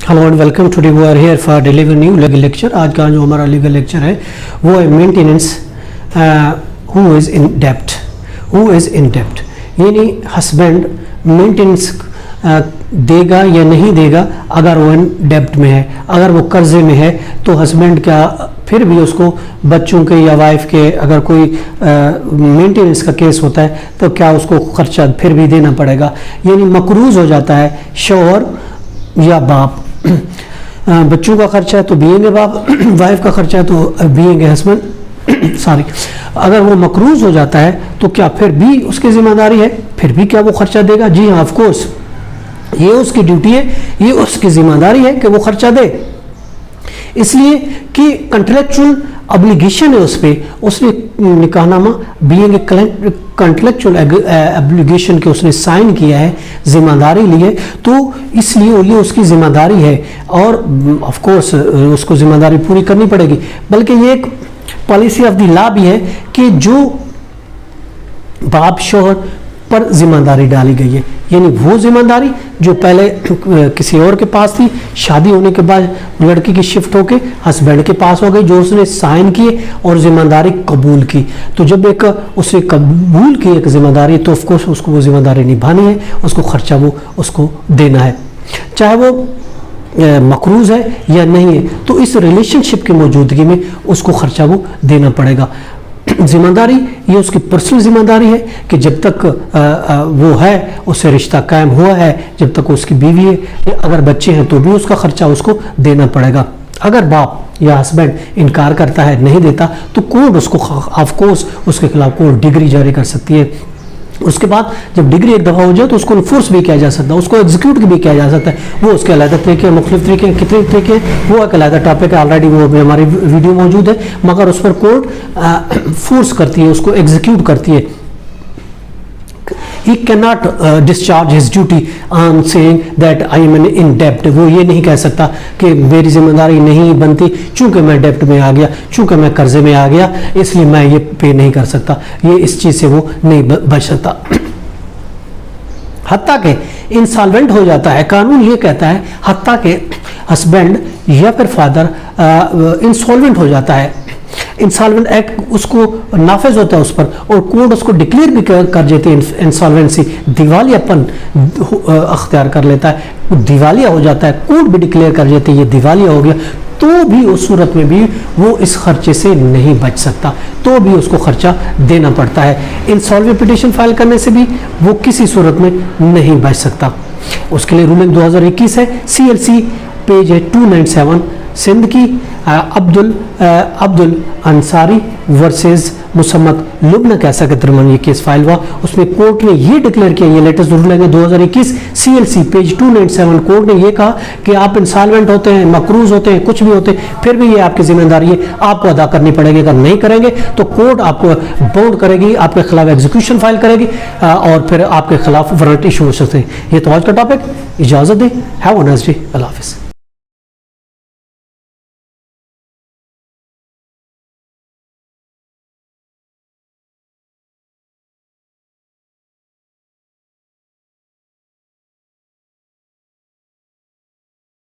Hello and welcome today we are here for deliver new legal lecture. आज का जो हमारा लीगल लेक्चर है वो है मेंटेनेंस हु इज़ इन डेप्ट, यानी हस्बैंड मेंटेनेंस देगा या नहीं देगा अगर वो इन डेप्ट में है। अगर वो कर्जे में है तो हस्बैंड क्या फिर भी उसको बच्चों के या वाइफ के अगर कोई मेंटेनेंस का केस होता है तो क्या उसको खर्चा फिर भी देना पड़ेगा। यानी मकरूज हो जाता है शौहर या बाप। बच्चों का खर्चा है तो बीएंगे बाप, वाइफ का खर्चा है तो बीएंगे हस्बैंड सॉरी। अगर वो मकरूज हो जाता है तो क्या फिर भी उसकी जिम्मेदारी है, फिर भी क्या वो खर्चा देगा? जी हाँ, ऑफ कोर्स ये उसकी ड्यूटी है, ये उसकी जिम्मेदारी है कि वो खर्चा दे, इसलिए कि कंट्रेक्चुअल ऑब्लिगेशन है उस पर। उसने निकाहनामा बीइंग ए कंट्रेक्चुअल ऑब्लिगेशन के उसने साइन किया है, जिम्मेदारी ली है, तो इसलिए ये उसकी जिम्मेदारी है और ऑफ कोर्स उसको जिम्मेदारी पूरी करनी पड़ेगी। बल्कि ये एक पॉलिसी ऑफ द लॉ भी है कि जो बाप शौहर पर जिम्मेदारी डाली गई है, यानी वो जिम्मेदारी जो पहले किसी और के पास थी, शादी होने के बाद लड़की की शिफ्ट होके हस्बैंड के पास हो गई, जो उसने साइन किए और जिम्मेदारी कबूल की। तो जब एक उसने कबूल की एक जिम्मेदारी तो ऑफकोर्स उसको वो जिम्मेदारी निभानी है, उसको खर्चा वो उसको देना है, चाहे वो मकरूज है या नहीं है। तो इस रिलेशनशिप की मौजूदगी में उसको खर्चा वो देना पड़ेगा। जिम्मेदारी ये उसकी पर्सनल जिम्मेदारी है कि जब तक वो है उससे रिश्ता कायम हुआ है, जब तक उसकी बीवी है, अगर बच्चे हैं तो भी उसका खर्चा उसको देना पड़ेगा। अगर बाप या हस्बैंड इनकार करता है, नहीं देता, तो कोर्ट उसको ऑफ कोर्स उसके खिलाफ कोर्ट डिग्री जारी कर सकती है। उसके बाद जब डिग्री एक दफ़ा हो जाए तो उसको इन्फोर्स भी किया जा सकता है, उसको एग्जीक्यूट भी किया जा सकता है। वो उसके अलग तरीके हैं, मुख्तलिफ तरीके हैं, कितने तरीके हैं वो एक अलग टॉपिक है, ऑलरेडी वो हमारी वीडियो मौजूद है। मगर उस पर कोर्ट फोर्स करती है, उसको एग्जीक्यूट करती है। He cannot discharge his duty on saying that I am in debt। वो ये नहीं कह सकता कि मेरी जिम्मेदारी नहीं बनती, चूंकि मैं डेप्ट में आ गया, चूंकि मैं कर्जे में आ गया, इसलिए मैं ये पे नहीं कर सकता। ये इस चीज़ से वो नहीं बच सकता। हत्ता के इंसॉल्वेंट हो जाता है, कानून ये कहता है हत्ता के हस्बैंड या फिर फादर इंसॉल्वेंट हो जाता है, इंसॉल्वेंट एक्ट उसको नाफिज होता है उस पर, और कोर्ट उसको डिक्लेयर भी कर देते हैं इंसॉल्वेंसी, दिवालियापन अख्तियार कर लेता है, दिवालिया हो जाता है, कोर्ट भी डिक्लेयर कर देते हैं ये दिवालिया हो गया। तो भी उस सूरत में भी वो इस खर्चे से नहीं बच सकता, तो भी उसको खर्चा देना पड़ता है। इंसॉल्वेंट पिटीशन फाइल करने से भी वो किसी सूरत में नहीं बच सकता। उसके लिए रूलिंग 2021 है, CLC पेज है 297, सिंध की अब्दुल अंसारी वर्सेस मुसम्मत लुबना कैसा के दरमियान ये केस फाइल हुआ। उसमें कोर्ट ने ये डिक्लेयर किया, ये लेटेस्ट रूलिंग है 2021 CLC पेज 297, कोर्ट ने ये कहा कि आप इंसॉल्वेंट होते हैं, मकरूज होते हैं, कुछ भी होते हैं, फिर भी ये आपकी जिम्मेदारी है, आपको अदा करनी पड़ेगी। अगर नहीं करेंगे तो कोर्ट आपको बाउंड करेगी, आपके खिलाफ एग्जीक्यूशन फाइल करेगी और फिर आपके खिलाफ वारंट इशू हो सकते हैं। ये तो आज का टॉपिक, इजाज़त दें, हैव अ नाइस डे, अल्लाह हाफिज़।